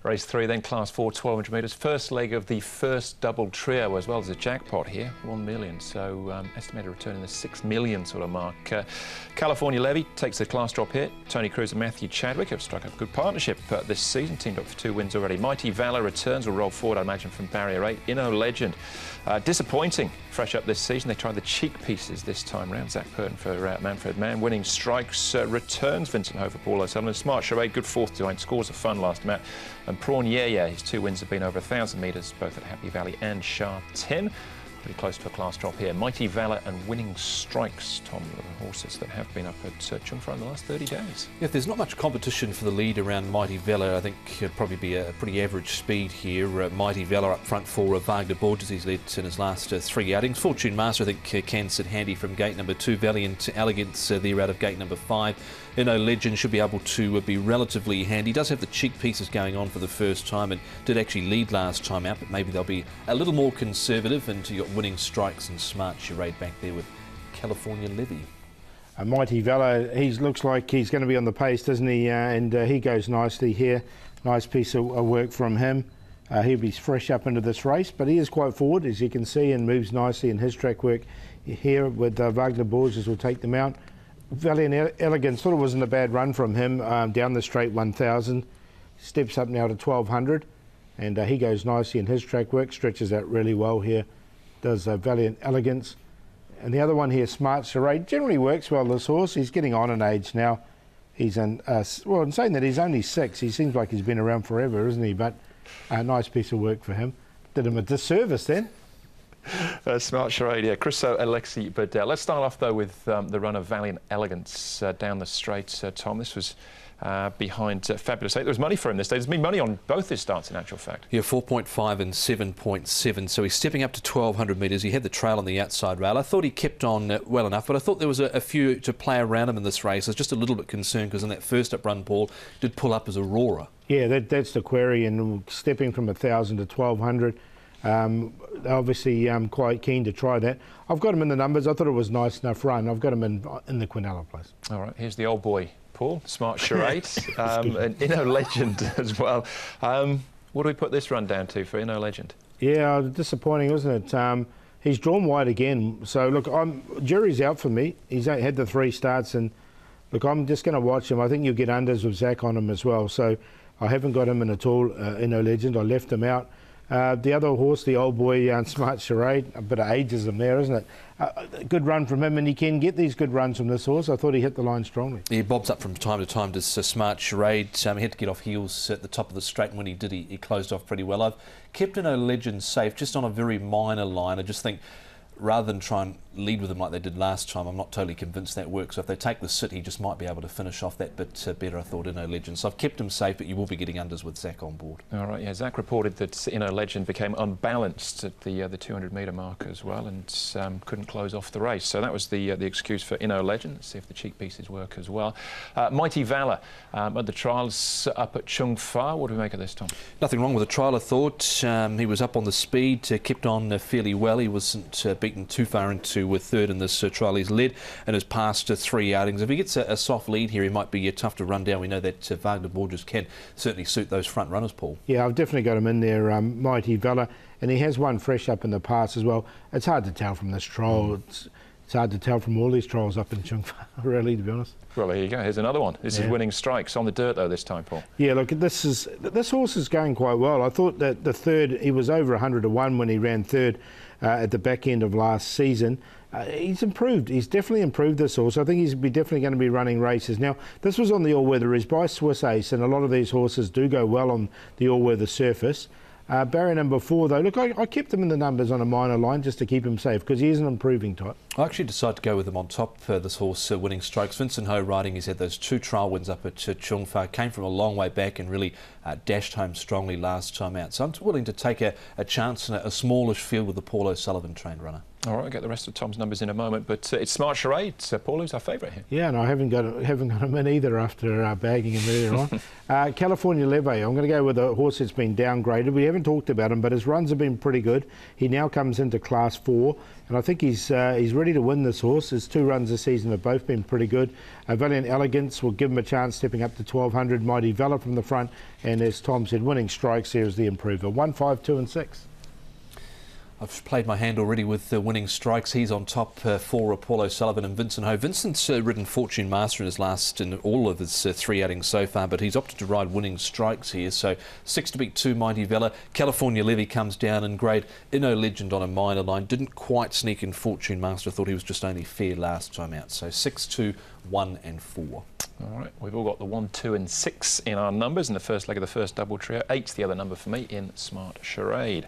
Race 3, then Class 4, 1200 metres. First leg of the first double trio, as well as a jackpot here, 1 million. So estimated return in the 6 million sort of mark. California Levy takes the class drop here. Tony Cruz and Matthew Chadwick have struck up a good partnership this season, teamed up for 2 wins already. Mighty Valor returns, will roll forward, I imagine, from barrier 8. Inno Legend, disappointing, fresh up this season. They tried the cheek pieces this time round. Zach Purton for Manfred Mann. Winning Strikes returns Vincent Ho for Paul O'Sullivan. Smart Charade, good fourth to 9, scores of fun last match. And Prawn Yeah, his 2 wins have been over 1,000 metres, both at Happy Valley and Sha Tin. Pretty close to a class drop here. Mighty Valor and Winning Strikes, Tom, the horses that have been up at Chung Fa in the last 30 days. Yeah, if there's not much competition for the lead around Mighty Valor, I think it'd probably be a pretty average speed here. Mighty Valor up front for Wagner Borges. He's led in his last 3 outings. Fortune Master, I think, can sit handy from gate number 2. Valiant Elegance, they're out of gate number 5. Inno Legend should be able to be relatively handy. He does have the cheek pieces going on for the first time and did actually lead last time out, but maybe they'll be a little more conservative. And you got Winning Strikes and Smart Charade back there with California Levy. Mighty Valor, he looks like he's going to be on the pace, doesn't he? And he goes nicely here. Nice piece of work from him. He'll be fresh up into this race, but he is quite forward, as you can see, and moves nicely in his track work here with Wagner Borges will take them out. Valiant Elegance sort of wasn't a bad run from him down the straight 1,000. Steps up now to 1,200, and he goes nicely in his track work, stretches out really well here. Does Valiant Elegance. And the other one here, Smart Charade, generally works well, this horse. He's getting on in age now. He's in, well, in saying that he's only 6, he seems like he's been around forever, isn't he? But a nice piece of work for him. Did him a disservice then. Smart Charade, yeah. Chris Alexi, but let's start off though with the run of Valiant Elegance down the straight. Tom, this was behind Fabulous 8. There was money for him this day. There's been money on both his starts, in actual fact. Yeah, 4.5 and 7.7. So he's stepping up to 1,200 metres. He had the trail on the outside rail. I thought he kept on well enough, but I thought there was a few to play around him in this race. I was just a little bit concerned because in that first up run, Paul did pull up as a roarer. Yeah, that's the query, and stepping from 1,000 to 1,200. Obviously, I'm quite keen to try that. I've got him in the numbers. I thought it was a nice enough run. I've got him in the Quinella place. All right, here's the old boy, Paul. Smart Charade, and Inno Legend as well. What do we put this run down to for Inno Legend? Yeah, disappointing, wasn't it? He's drawn wide again. So, look, jury's out for me. He's had the 3 starts, and, look, I'm just going to watch him. I think you'll get unders with Zach on him as well. So, I haven't got him in at all, Inno Legend. I left him out. The other horse, the old boy, Smart Charade, a bit of ageism there, isn't it? Good run from him, and he can get these good runs from this horse. I thought he hit the line strongly. He bobs up from time to time to Smart Charade. He had to get off heels at the top of the straight, and when he did, he closed off pretty well. I've kept Inno Legend safe, just on a very minor line. I just think, rather than try and lead with him like they did last time, I'm not totally convinced that works. So if they take the sit, he just might be able to finish off that bit better, I thought, Inno Legend. So I've kept him safe, but you will be getting unders with Zach on board. All right, yeah, Zach reported that Inno Legend became unbalanced at the 200-metre mark as well, and couldn't close off the race. So that was the excuse for Inno Legend. Let's see if the cheek pieces work as well. Mighty Valor at the trials up at Chung Fa. What do we make of this, Tom? Nothing wrong with the trial, I thought. He was up on the speed, kept on fairly well. He wasn't beaten too far into third in this trial. He's led and has passed 3 outings. If he gets a soft lead here, he might be tough to run down. We know that Wagner Borges can certainly suit those front runners, Paul. Yeah, I've definitely got him in there, Mighty Valor, and he has one fresh up in the pass as well. It's hard to tell from this trial. It's hard to tell from all these trials up in Chung Fa, really, to be honest. Well, there you go. Here's another one. This is Winning Strikes on the dirt, though, this time, Paul. Yeah, look, this horse is going quite well. I thought that the third, he was over 100 to 1 when he ran third at the back end of last season. He's improved. He's definitely improved, this horse. I think he's definitely going to be running races. Now, this was on the all-weather. He's by Swiss Ace, and a lot of these horses do go well on the all-weather surface. Barrier number 4, though, look, I kept him in the numbers on a minor line just to keep him safe, because he is an improving type. I actually decided to go with him on top, this horse, Winning Strikes. Vincent Ho riding, he's had those 2 trial wins up at Chung Fa, came from a long way back and really dashed home strongly last time out. So I'm willing to take a chance in a smallish field with the Paul O'Sullivan trained runner. All right, I'll get the rest of Tom's numbers in a moment, but it's Smart Charade. Paul, who's our favourite here? Yeah, no, I haven't got him in either after bagging him earlier on. California Levy, I'm going to go with a horse that's been downgraded. We haven't talked about him, but his runs have been pretty good. He now comes into Class 4, and I think he's ready ready to win this horse. His 2 runs this season have both been pretty good. Valiant Elegance will give him a chance stepping up to 1200. Mighty Valor from the front, and as Tom said, Winning Strikes here is the improver. 1, 5, 2 and 6. I've played my hand already with Winning Strikes. He's on top for Apollo Sullivan and Vincent Ho. Vincent's ridden Fortune Master in all of his 3 outings so far, but he's opted to ride Winning Strikes here. So 6 to beat 2, Mighty Valor. California Levy comes down in grade. Inno Legend on a minor line. Didn't quite sneak in Fortune Master. Thought he was just only fair last time out. So 6, 2, 1 and 4. All right, we've all got the 1, 2 and 6 in our numbers in the first leg of the first double trio. 8's the other number for me in Smart Charade.